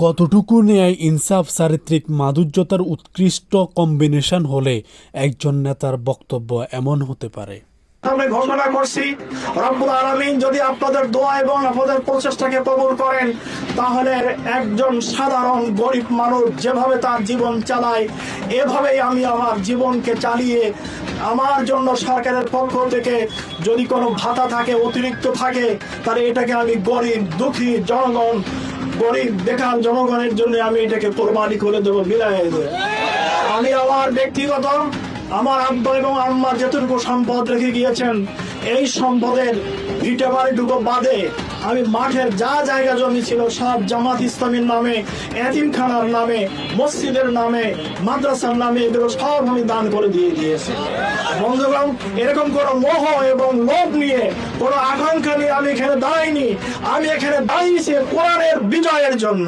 কতটুকু ন্যায় ইনসাফ চারিত্রিক মাধুর্যতার উৎকৃষ্ট কম্বিনেশন হলে একজন নেতার বক্তব্য এমন হতে পারে? আমি ঘোষণা করছি, রব্বুল আলামিন যদি আপনাদের দোয়া এবং আপনাদের প্রচেষ্টাকে কবুল করেন, তাহলে একজন সাধারণ গরিব মানুষ যেভাবে তার জীবন চালায়, এভাবেই আমি আমার জীবনকে চালিয়ে আমার জন্য সরকারের পক্ষ থেকে যদি কোনো ভাতা থাকে, অতিরিক্ত থাকে, তাহলে এটাকে আমি গরিব দুঃখী জনগণ, গরিব বেকার জনগণের জন্য আমি এটাকে কোরবানি করে দেবো, বিলাই দেবো। আমি আমার ব্যক্তিগত আমার আব্বা এবং আম্মা যতটুকু সম্পদ রেখে গিয়েছেন, এই সম্পদের ভিটে বাড়িটুকু বাদে আমি মাঠের যা জায়গা জমি ছিল সব জামাত ইসলামের নামে, এতিমখানার নামে, মসজিদের নামে, মাদ্রাসার নামে, এগুলো সব আমি দান করে দিয়ে দিয়েছি। বন্ধুগণ, এরকম কোনো মোহ এবং লোভ নিয়ে, কোনো আকাঙ্ক্ষা নিয়ে আমি এখানে দাঁড়াইনি। আমি এখানে দাঁড়িয়েছি কোরআনের বিজয়ের জন্য।